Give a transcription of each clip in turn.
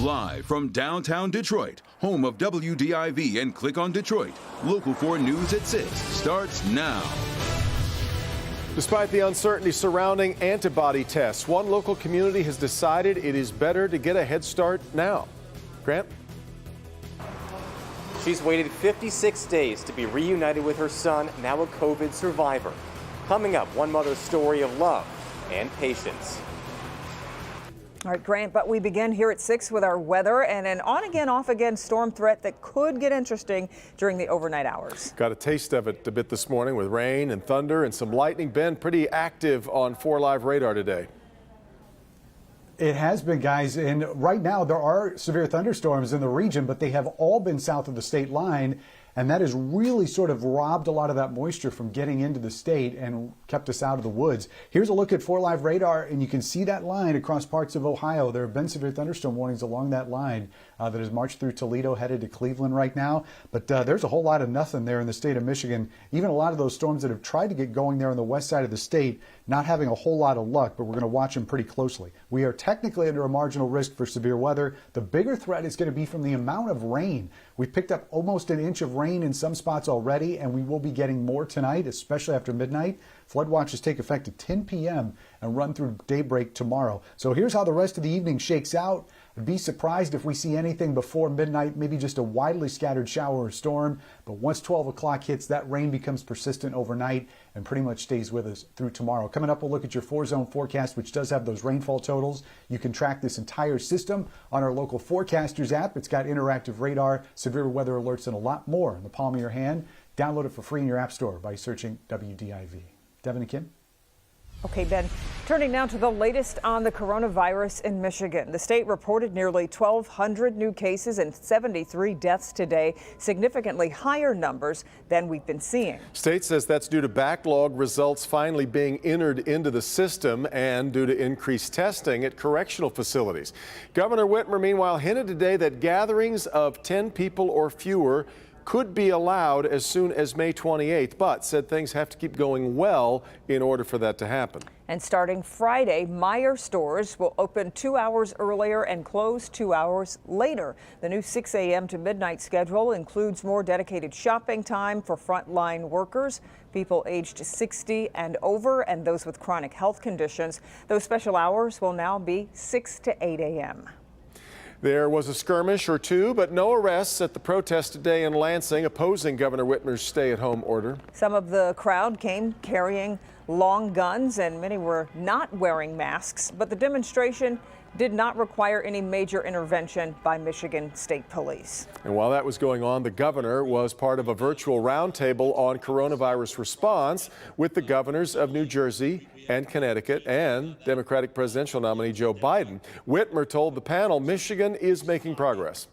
Live from downtown Detroit, home of WDIV and Click on Detroit, Local 4 News at 6 starts now. Despite the uncertainty surrounding antibody tests, one local community has decided it is better to get a head start now. Grant? She's waited 56 days to be reunited with her son, now a COVID survivor. Coming up, one mother's story of love and patience. All right, Grant, but we begin here at 6 with our weather and an on-again, off-again storm threat that could get interesting during the overnight hours. Got a taste of it a bit this morning with rain and thunder and some lightning. Ben, pretty active on 4 Live radar today. It has been, guys, and right now there are severe thunderstorms in the region, but they have all been south of the state line, and that has really sort of robbed a lot of that moisture from getting into the state and kept us out of the woods. Here's a look at 4 Live radar, and you can see that line across parts of Ohio. There have been severe thunderstorm warnings along that line that has marched through Toledo, headed to Cleveland right now. But there's a whole lot of nothing there in the state of Michigan. Even a lot of those storms that have tried to get going there on the west side of the state, not having a whole lot of luck, but we're going to watch them pretty closely. We are technically under a marginal risk for severe weather. The bigger threat is going to be from the amount of rain. We've picked up almost an inch of rain in some spots already, and we will be getting more tonight, especially after midnight. Flood watches take effect at 10 p.m. and run through daybreak tomorrow. So here's how the rest of the evening shakes out. I'd be surprised if we see anything before midnight, maybe just a widely scattered shower or storm. But once 12 o'clock hits, that rain becomes persistent overnight and pretty much stays with us through tomorrow. Coming up, we'll look at your 4-zone forecast, which does have those rainfall totals. You can track this entire system on our local forecasters app. It's got interactive radar, severe weather alerts, and a lot more in the palm of your hand. Download it for free in your app store by searching WDIV. Devin and Kim? Okay, Ben, turning now to the latest on the coronavirus in Michigan. The state reported nearly 1,200 new cases and 73 deaths today, significantly higher numbers than we've been seeing. State says that's due to backlog results finally being entered into the system and due to increased testing at correctional facilities. Governor Whitmer, meanwhile, hinted today that gatherings of 10 people or fewer could be allowed as soon as May 28th, but said things have to keep going well in order for that to happen. And starting Friday, Meijer stores will open 2 hours earlier and close 2 hours later. The new 6 a.m. to midnight schedule includes more dedicated shopping time for frontline workers, people aged 60 and over, and those with chronic health conditions. Those special hours will now be 6 to 8 a.m. There was a skirmish or two, but no arrests at the protest today in Lansing opposing Governor Whitmer's stay-at-home order. Some of the crowd came carrying long guns, and many were not wearing masks, but the demonstration did not require any major intervention by Michigan State Police. And while that was going on, the governor was part of a virtual roundtable on coronavirus response with the governors of New Jersey and Connecticut and Democratic presidential nominee Joe Biden. Whitmer told the panel Michigan is making progress.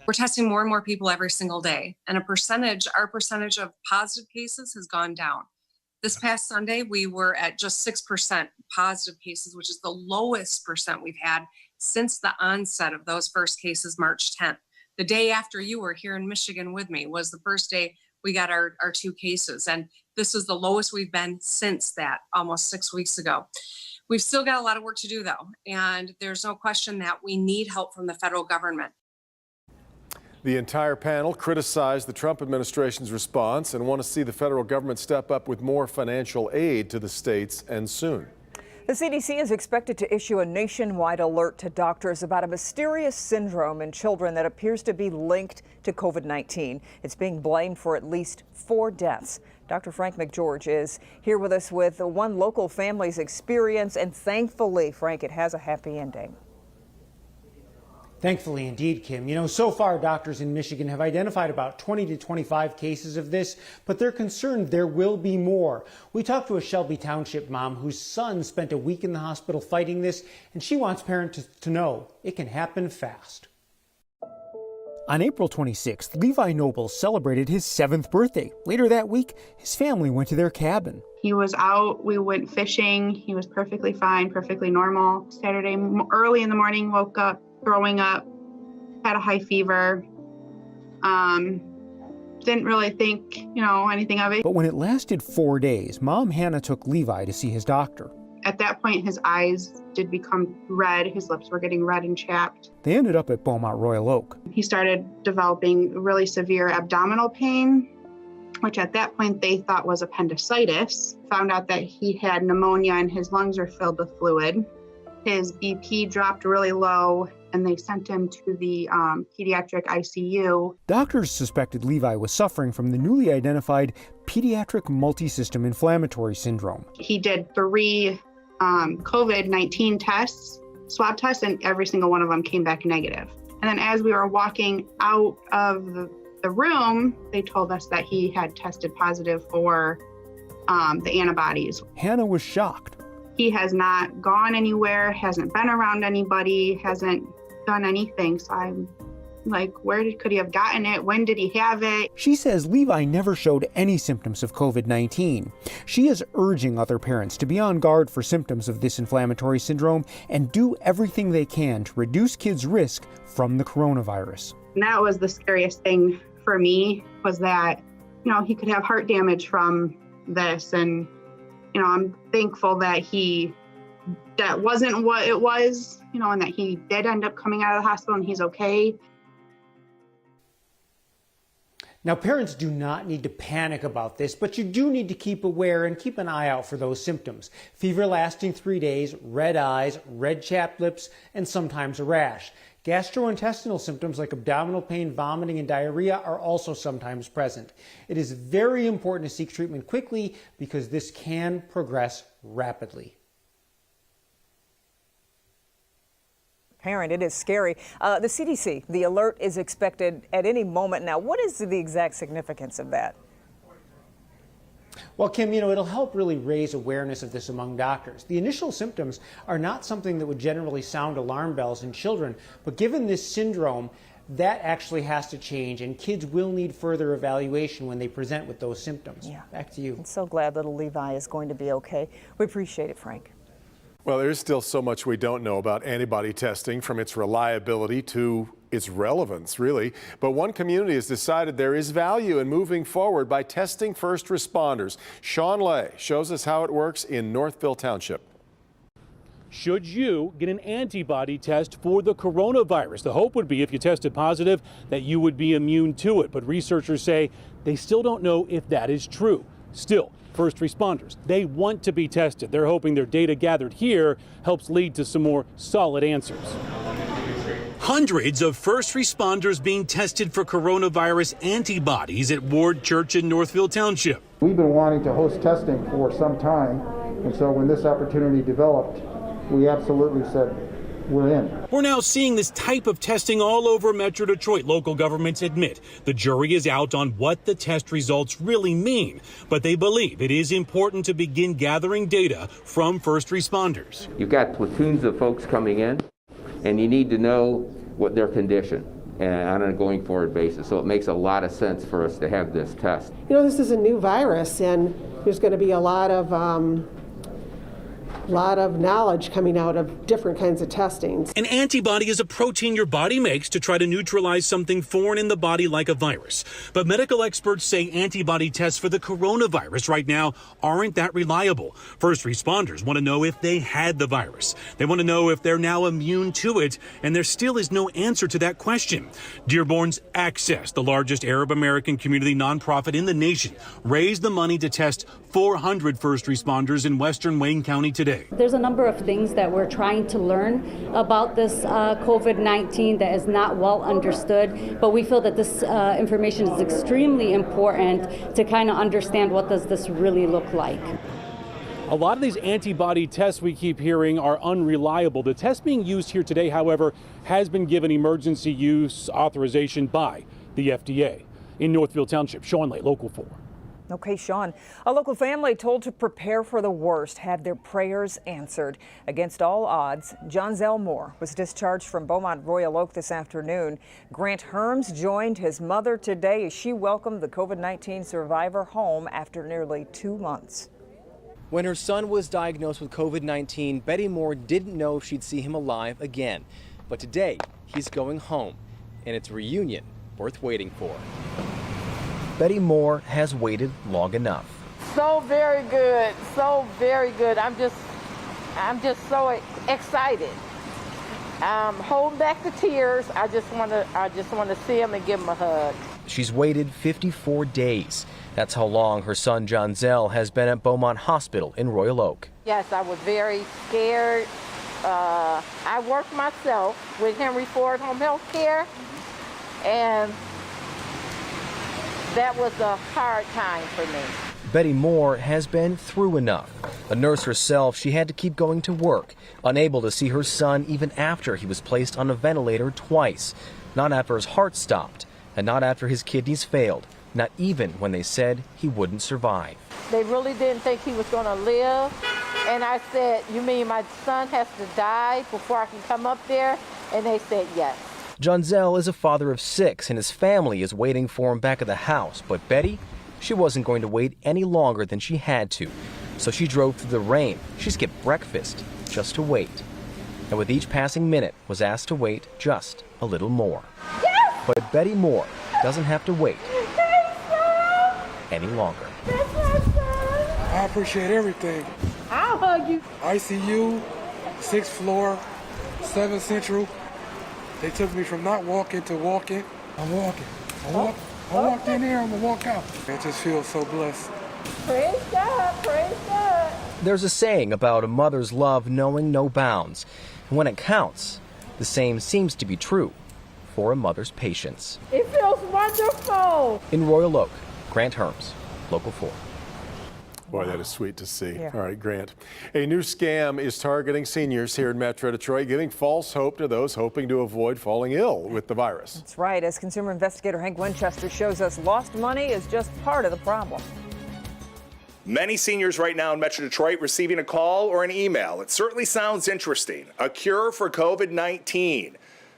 We're testing more and more people every single day, and our percentage of positive cases has gone down. This past Sunday, we were at just 6% positive cases, which is the lowest percent we've had since the onset of those first cases, March 10th. The day after you were here in Michigan with me was the first day we got our 2 cases. And this is the lowest we've been since that, almost 6 weeks ago. We've still got a lot of work to do, though. And there's no question that we need help from the federal government. The entire panel criticized the Trump administration's response and want to see the federal government step up with more financial aid to the states, and soon. The CDC is expected to issue a nationwide alert to doctors about a mysterious syndrome in children that appears to be linked to COVID-19. It's being blamed for at least 4 deaths. Dr. Frank McGeorge is here with us with one local family's experience, and thankfully, Frank, it has a happy ending. Thankfully indeed, Kim. You know, so far doctors in Michigan have identified about 20 to 25 cases of this, but they're concerned there will be more. We talked to a Shelby Township mom whose son spent a week in the hospital fighting this, and she wants parents to know it can happen fast. On April 26th, Levi Noble celebrated his 7th birthday. Later that week, his family went to their cabin. He was out, we went fishing, he was perfectly fine, perfectly normal. Saturday early in the morning, woke up throwing up, had a high fever, didn't really think, anything of it. But when it lasted 4 days, Mom Hannah took Levi to see his doctor. At that point, his eyes did become red. His lips were getting red and chapped. They ended up at Beaumont Royal Oak. He started developing really severe abdominal pain, which at that point they thought was appendicitis. Found out that he had pneumonia and his lungs were filled with fluid. His BP dropped really low, and they sent him to the pediatric ICU. Doctors suspected Levi was suffering from the newly identified pediatric multisystem inflammatory syndrome. He did 3 COVID-19 tests, swab tests, and every single one of them came back negative. And then as we were walking out of the room, they told us that he had tested positive for the antibodies. Hannah was shocked. He has not gone anywhere, hasn't been around anybody, hasn't done anything. So I'm like, could he have gotten it? When did he have it? She says Levi never showed any symptoms of COVID-19. She is urging other parents to be on guard for symptoms of this inflammatory syndrome and do everything they can to reduce kids' risk from the coronavirus. And that was the scariest thing for me, was that, he could have heart damage from this. And, I'm thankful that that wasn't what it was, and that he did end up coming out of the hospital and he's okay. Now, parents do not need to panic about this, but you do need to keep aware and keep an eye out for those symptoms. Fever lasting 3 days, red eyes, red chapped lips, and sometimes a rash. Gastrointestinal symptoms like abdominal pain, vomiting, and diarrhea are also sometimes present. It is very important to seek treatment quickly because this can progress rapidly. Parent, it is scary. The CDC, the alert is expected at any moment now. What is the exact significance of that? Well, Kim, it'll help really raise awareness of this among doctors. The initial symptoms are not something that would generally sound alarm bells in children, but given this syndrome, that actually has to change, and kids will need further evaluation when they present with those symptoms. Yeah. Back to you. I'm so glad little Levi is going to be okay. We appreciate it, Frank. Well, there's still so much we don't know about antibody testing, from its reliability to its relevance, really. But one community has decided there is value in moving forward by testing first responders. Sean Lay shows us how it works in Northville Township. Should you get an antibody test for the coronavirus? The hope would be, if you tested positive, that you would be immune to it. But researchers say they still don't know if that is true. Still, first responders, they want to be tested. They're hoping their data gathered here helps lead to some more solid answers. Hundreds of first responders being tested for coronavirus antibodies at Ward Church in Northville Township. We've been wanting to host testing for some time, and so when this opportunity developed, we absolutely said, we're in. We're now seeing this type of testing all over Metro Detroit. Local governments admit the jury is out on what the test results really mean, but they believe it is important to begin gathering data from first responders. You've got platoons of folks coming in, and you need to know what their condition on a going forward basis. So it makes a lot of sense for us to have this test. This is a new virus, and there's going to be a lot of knowledge coming out of different kinds of testings. An antibody is a protein your body makes to try to neutralize something foreign in the body like a virus. But medical experts say antibody tests for the coronavirus right now aren't that reliable. First responders want to know if they had the virus. They want to know if they're now immune to it, and there still is no answer to that question. Dearborn's Access, the largest Arab American community nonprofit in the nation, raised the money to test 400 first responders in western Wayne County today. There's a number of things that we're trying to learn about this COVID-19 that is not well understood, but we feel that this information is extremely important to kind of understand what does this really look like. A lot of these antibody tests we keep hearing are unreliable. The test being used here today, however, has been given emergency use authorization by the FDA. In Northville Township, Sean Lay, Local 4. Okay, Sean. A local family told to prepare for the worst had their prayers answered. Against all odds, John Zell Moore was discharged from Beaumont Royal Oak this afternoon. Grant Herms joined his mother today as she welcomed the COVID-19 survivor home after nearly 2 months. When her son was diagnosed with COVID-19, Betty Moore didn't know if she'd see him alive again. But today, he's going home, and it's a reunion worth waiting for. Betty Moore has waited long enough. So very good, so very good. I'm just I'm just so excited. I'm holding back the tears. I just want to see him and give him a hug. She's waited 54 days. That's how long her son John Zell has been at Beaumont Hospital in Royal Oak. Yes, I was very scared. I worked myself with Henry Ford Home Health Care, and that was a hard time for me. Betty Moore has been through enough. A nurse herself, she had to keep going to work, unable to see her son even after he was placed on a ventilator twice. Not after his heart stopped, and not after his kidneys failed, not even when they said he wouldn't survive. They really didn't think he was going to live. And I said, you mean my son has to die before I can come up there? And they said yes. John Zell is a father of 6, and his family is waiting for him back at the house. But Betty, she wasn't going to wait any longer than she had to. So she drove through the rain. She skipped breakfast just to wait. And with each passing minute was asked to wait just a little more. Yes! But Betty Moore doesn't have to wait any longer. I appreciate everything. I'll hug you. ICU, 6th floor, 7th Central. They took me from not walking to walking. I'm walking. I walked in there, I'm gonna walk out. I just feel so blessed. Praise God, praise God. There's a saying about a mother's love knowing no bounds. And when it counts, the same seems to be true for a mother's patience. It feels wonderful. In Royal Oak, Grant Herms, Local 4. Boy, that is sweet to see. Yeah. All right, Grant. A new scam is targeting seniors here in Metro Detroit, giving false hope to those hoping to avoid falling ill with the virus. That's right. As consumer investigator Hank Winchester shows us, lost money is just part of the problem. Many seniors right now in Metro Detroit receiving a call or an email. It certainly sounds interesting. A cure for COVID-19.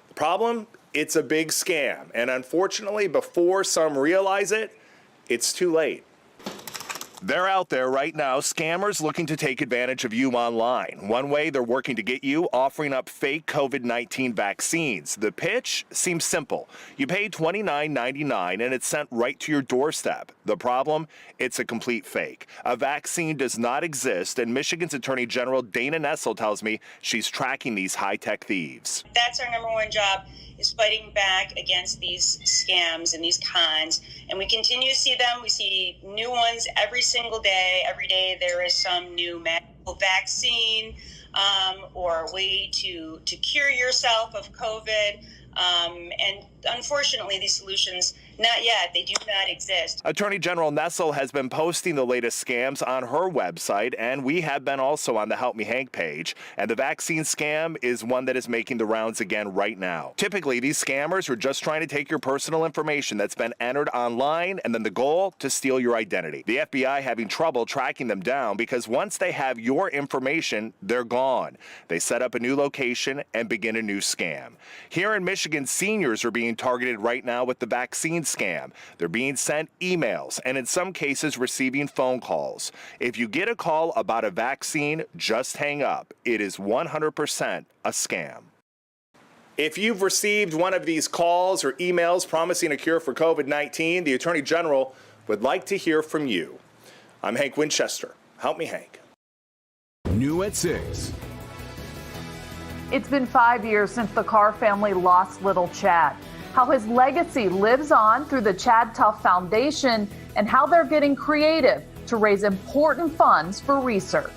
The problem? It's a big scam. And unfortunately, before some realize it, it's too late. They're out there right now, scammers looking to take advantage of you online. One way they're working to get you, offering up fake COVID-19 vaccines. The pitch seems simple. You pay $29.99 and it's sent right to your doorstep. The problem? It's a complete fake. A vaccine does not exist, and Michigan's Attorney General Dana Nessel tells me she's tracking these high-tech thieves. That's our number one job, is fighting back against these scams and these cons. And we continue to see them. We see new ones every single day. Every day there is some new medical vaccine or a way to cure yourself of COVID. And unfortunately, these solutions, not yet. They do not exist. Attorney General Nessel has been posting the latest scams on her website, and we have been also on the Help Me Hank page. And the vaccine scam is one that is making the rounds again right now. Typically, these scammers are just trying to take your personal information that's been entered online, and then the goal to steal your identity. The FBI having trouble tracking them down because once they have your information, they're gone. They set up a new location and begin a new scam. Here in Michigan, seniors are being targeted right now with the vaccine scam. They're being sent emails and in some cases receiving phone calls. If you get a call about a vaccine, just hang up. It is 100% a scam. If you've received one of these calls or emails promising a cure for COVID-19, the Attorney General would like to hear from you. I'm Hank Winchester. Help me, Hank. New at 6. It's been 5 years since the Carr family lost little Chad. How his legacy lives on through the Chad Tough Foundation and how they're getting creative to raise important funds for research.